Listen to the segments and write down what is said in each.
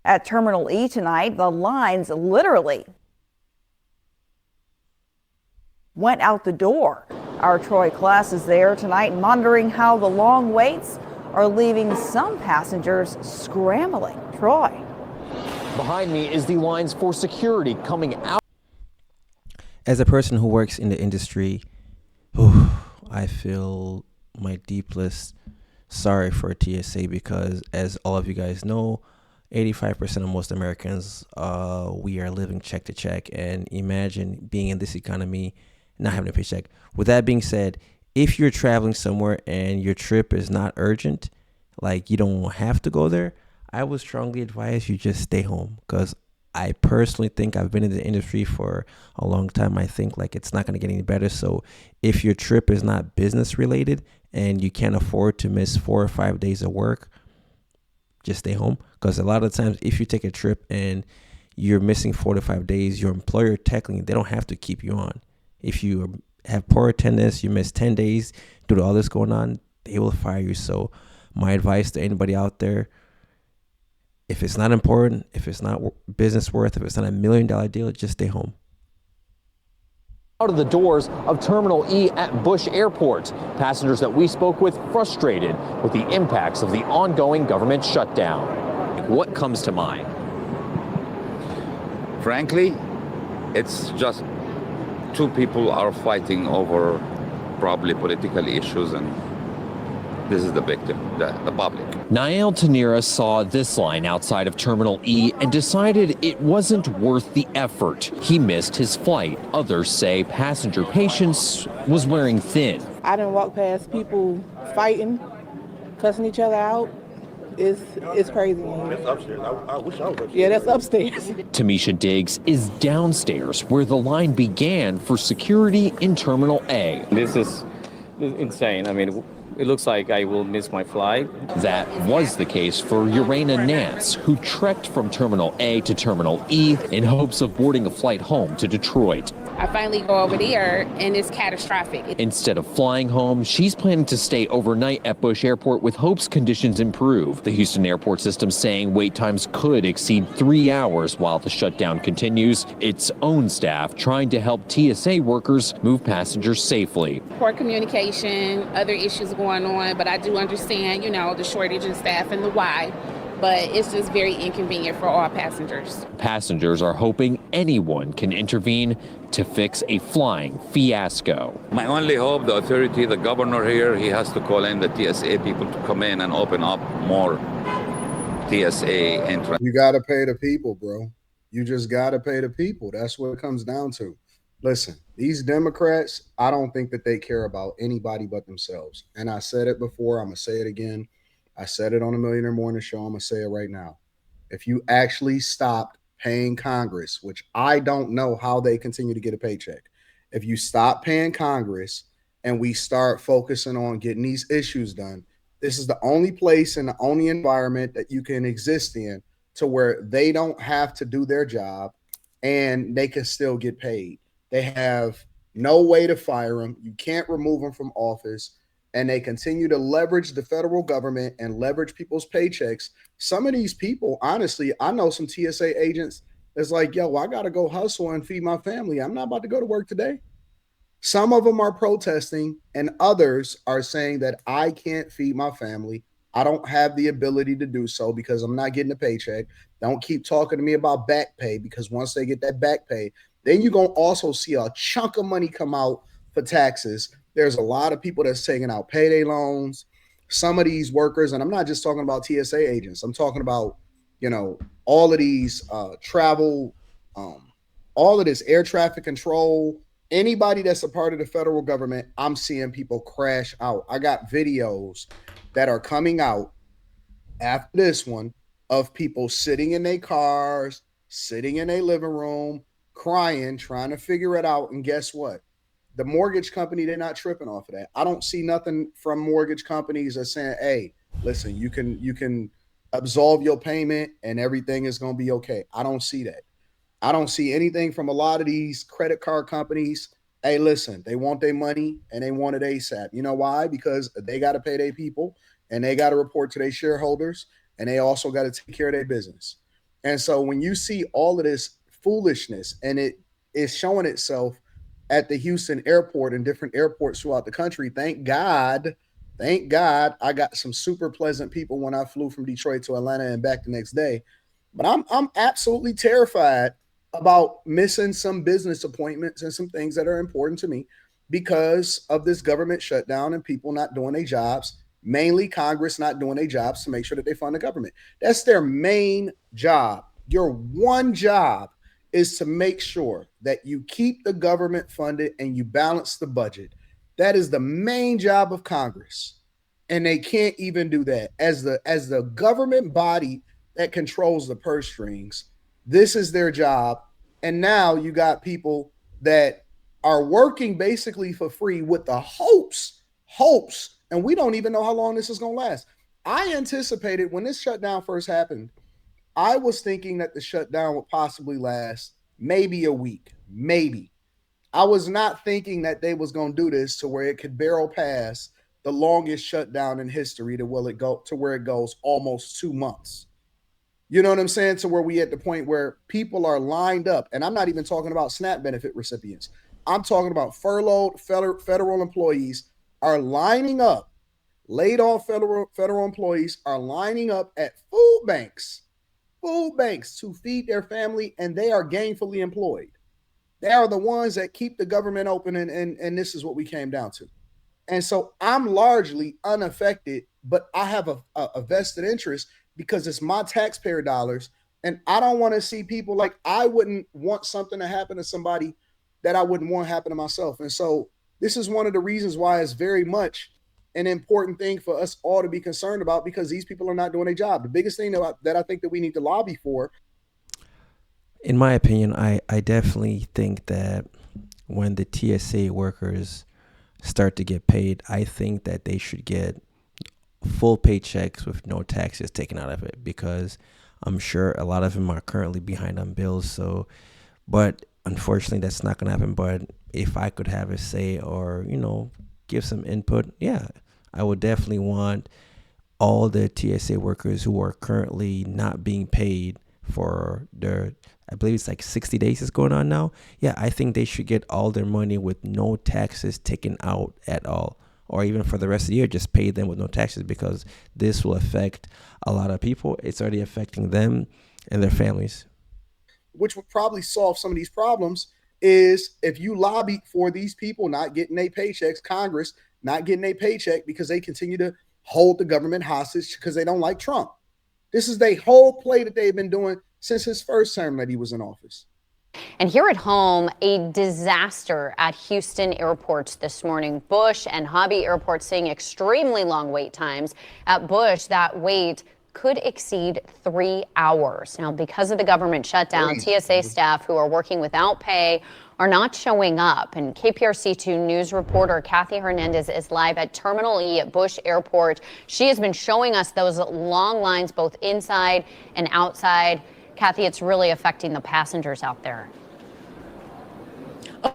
At Terminal E tonight, the lines literally went out the door. Our Troy class is there tonight monitoring how the long waits are leaving some passengers scrambling. Troy. Behind me is the lines for security coming out. As a person who works in the industry, I feel my deepest sorry for TSA because, as all of you guys know, 85% of most Americans, we are living check to check. And imagine being in this economy, not having a paycheck. With that being said, if you're traveling somewhere and your trip is not urgent, like you don't have to go there, I would strongly advise you just stay home, because I personally think, I've been in the industry for a long time, I think like it's not going to get any better. So if your trip is not business related and you can't afford to miss 4 or 5 days of work, just stay home. Because a lot of times if you take a trip and you're missing 4 to 5 days, your employer technically, they don't have to keep you on. If you have poor attendance, you miss 10 days due to all this going on, they will fire you. So my advice to anybody out there, if it's not important, if it's not business worth, if it's not $1 million deal, just stay home. Out of the doors of Terminal E at Bush Airport, passengers that we spoke with frustrated with the impacts of the ongoing government shutdown. What comes to mind? Frankly, it's just two people are fighting over probably political issues, and this is the victim, the public. Niall Tanira saw this line outside of Terminal E and decided it wasn't worth the effort. He missed his flight. Others say passenger patience was wearing thin. I didn't walk past people fighting, cussing each other out. It's crazy. That's upstairs. I wish I was upstairs. Yeah, that's upstairs. Tamisha Diggs is downstairs where the line began for security in Terminal A. This is insane. I mean, it looks like I will miss my flight. That was the case for Urena Nance, who trekked from Terminal A to Terminal E in hopes of boarding a flight home to Detroit. I finally go over there and it's catastrophic. Instead of flying home, she's planning to stay overnight at Bush Airport with hopes conditions improve. The Houston airport system saying wait times could exceed 3 hours while the shutdown continues. Its own staff trying to help TSA workers move passengers safely. Poor communication, other issues going on, but I do understand, the shortage in staff and the why. But it's just very inconvenient for all passengers. Passengers are hoping anyone can intervene to fix a flying fiasco. My only hope, the authority, the governor here, he has to call in the TSA people to come in and open up more TSA entrance. You got to pay the people, bro. You just got to pay the people. That's what it comes down to. Listen, these Democrats, I don't think that they care about anybody but themselves. And I said it before, I'm going to say it again. I said it on the Millionaire Morning Show. I'm going to say it right now. If you actually stopped paying Congress, which I don't know how they continue to get a paycheck. If you stop paying Congress and we start focusing on getting these issues done, this is the only place and the only environment that you can exist in to where they don't have to do their job and they can still get paid. They have no way to fire them. You can't remove them from office. And they continue to leverage the federal government and leverage people's paychecks. Some of these people, honestly, I know some TSA agents that's like, yo, I got to go hustle and feed my family. I'm not about to go to work today. Some of them are protesting and others are saying that I can't feed my family. I don't have the ability to do so because I'm not getting a paycheck. Don't keep talking to me about back pay, because once they get that back pay, then you're going to also see a chunk of money come out for taxes. There's a lot of people that's taking out payday loans. Some of these workers, and I'm not just talking about TSA agents. I'm talking about, all of these travel, all of this air traffic control, anybody that's a part of the federal government, I'm seeing people crash out. I got videos that are coming out after this one of people sitting in their cars, sitting in their living room, crying, trying to figure it out. And guess what? The mortgage company, they're not tripping off of that. I don't see nothing from mortgage companies that saying, hey, listen, you can absolve your payment and everything is going to be okay. I don't see that. I don't see anything from a lot of these credit card companies. Hey, listen, they want their money and they want it ASAP. You know why? Because they got to pay their people and they got to report to their shareholders and they also got to take care of their business. And so when you see all of this foolishness and it is showing itself at the Houston airport and different airports throughout the country, thank God I got some super pleasant people when I flew from Detroit to Atlanta and back the next day. But I'm absolutely terrified about missing some business appointments and some things that are important to me because of this government shutdown and people not doing their jobs, mainly Congress not doing their jobs to make sure that they fund the government. That's their main job. Your one job is to make sure that you keep the government funded and you balance the budget. That is the main job of Congress. And they can't even do that. As the government body that controls the purse strings, this is their job. And now you got people that are working basically for free with the hopes, and we don't even know how long this is going to last. I anticipated when this shutdown first happened, I was thinking that the shutdown would possibly last maybe a week, maybe. I was not thinking that they was going to do this to where it could barrel past the longest shutdown in history to where it goes almost 2 months. You know what I'm saying? To where we at the point where people are lined up, and I'm not even talking about SNAP benefit recipients. I'm talking about furloughed federal employees are lining up. Laid off federal employees are lining up at food banks to feed their family, and they are gainfully employed. They are the ones that keep the government open, and this is what we came down to. And so I'm largely unaffected, but I have a vested interest because it's my taxpayer dollars. And I don't want to see people like I wouldn't want something to happen to somebody that I wouldn't want to happen to myself. And so this is one of the reasons why it's very much an important thing for us all to be concerned about, because these people are not doing their job. The biggest thing that I think that we need to lobby for. In my opinion, I definitely think that when the TSA workers start to get paid, I think that they should get full paychecks with no taxes taken out of it, because I'm sure a lot of them are currently behind on bills. So, but unfortunately, that's not going to happen. But if I could have a say or, give some input, yeah, I would definitely want all the TSA workers who are currently not being paid for their, I believe it's like 60 days is going on now. Yeah, I think they should get all their money with no taxes taken out at all. Or even for the rest of the year, just pay them with no taxes, because this will affect a lot of people. It's already affecting them and their families. Which would probably solve some of these problems is if you lobby for these people not getting their paychecks, Congress not getting their paycheck because they continue to hold the government hostage because they don't like Trump. This is their whole play that they've been doing since his first term that he was in office. And here at home, a disaster at Houston airports this morning. Bush and Hobby airports seeing extremely long wait times. At Bush, that wait could exceed 3 hours. Now, because of the government shutdown, TSA staff who are working without pay are not showing up. And KPRC2 News reporter Kathy Hernandez is live at Terminal E at Bush Airport. She has been showing us those long lines both inside and outside. Kathy, it's really affecting the passengers out there.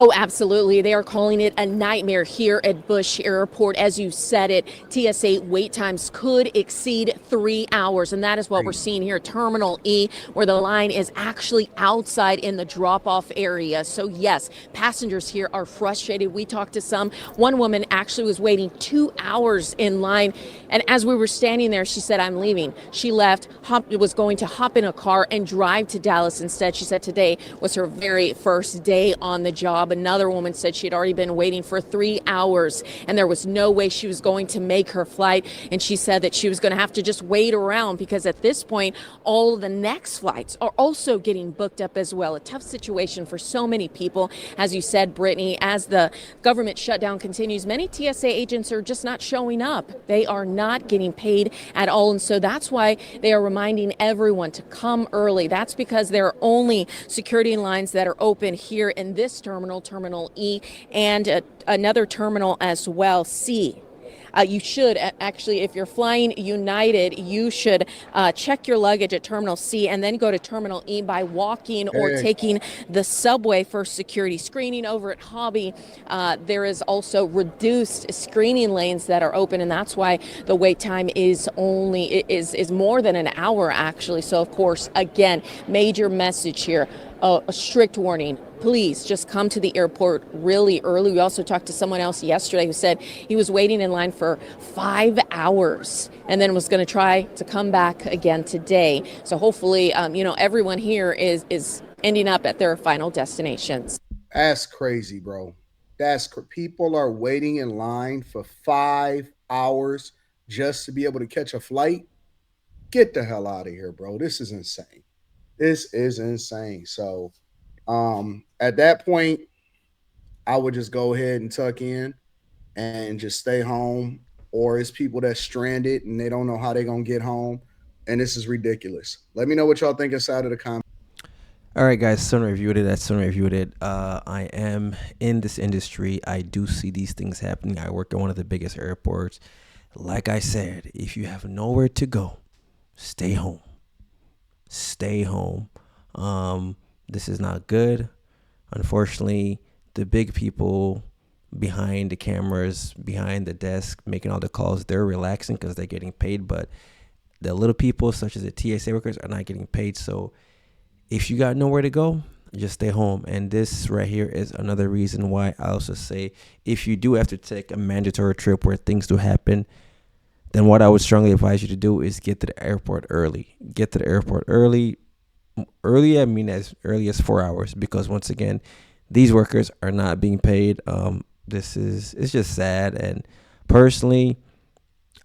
Oh, absolutely. They are calling it a nightmare here at Bush Airport. As you said it, TSA wait times could exceed 3 hours. And that is what we're seeing here at Terminal E, where the line is actually outside in the drop-off area. So, yes, passengers here are frustrated. We talked to some. One woman actually was waiting 2 hours in line. And as we were standing there, she said, I'm leaving. She left, was going to hop in a car and drive to Dallas instead. She said today was her very first day on the job. Another woman said she had already been waiting for 3 hours and there was no way she was going to make her flight. And she said that she was going to have to just wait around because at this point, all of the next flights are also getting booked up as well. A tough situation for so many people. As you said, Brittany, as the government shutdown continues, many TSA agents are just not showing up. They are not getting paid at all. And so that's why they are reminding everyone to come early. That's because there are only security lines that are open here in this terminal, Terminal E, and another terminal as well, C. You should actually, if you're flying United, you should check your luggage at Terminal C and then go to Terminal E by walking or taking the subway for security screening. Over at Hobby, there is also reduced screening lanes that are open, and that's why the wait time is more than an hour actually. So of course, again, major message here, a strict warning. Please just come to the airport really early. We also talked to someone else yesterday who said he was waiting in line for 5 hours and then was going to try to come back again today. So hopefully, everyone here is ending up at their final destinations. That's crazy, bro. People are waiting in line for 5 hours just to be able to catch a flight. Get the hell out of here, bro. This is insane. This is insane. So, at that point, I would just go ahead and tuck in and just stay home. Or it's people that's stranded and they don't know how they're gonna get home, and this is ridiculous. Let me know what y'all think inside of the comments. All right, guys, Son reviewed it. That's Son reviewed it. I am in this industry. I do see these things happening. I work at one of the biggest airports. Like I said, if you have nowhere to go, stay home. Stay home. This is not good. Unfortunately, the big people behind the cameras, behind the desk, making all the calls, they're relaxing because they're getting paid. But the little people, such as the TSA workers, are not getting paid. So if you got nowhere to go, just stay home. And this right here is another reason why I also say if you do have to take a mandatory trip where things do happen, then what I would strongly advise you to do is get to the airport early. Get to the airport early. Early, I mean as early as 4 hours, because once again, these workers are not being paid. It's just sad. And personally,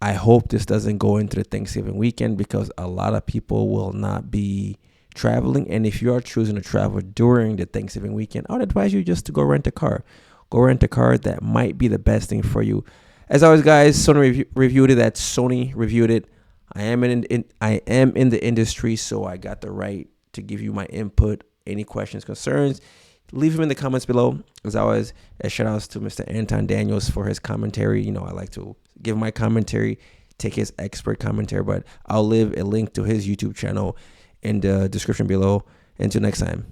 I hope this doesn't go into the Thanksgiving weekend, because a lot of people will not be traveling. And if you are choosing to travel during the Thanksgiving weekend, I would advise you just to go rent a car. Go rent a car. That might be the best thing for you. As always, guys, Sony reviewed it. That's Sony reviewed it. I am in the industry, so I got the right to give you my input. Any questions, concerns, leave them in the comments below. As always, shout outs to Mr. Anton Daniels for his commentary. I like to give my commentary, take his expert commentary, but I'll leave a link to his YouTube channel in the description below. Until next time.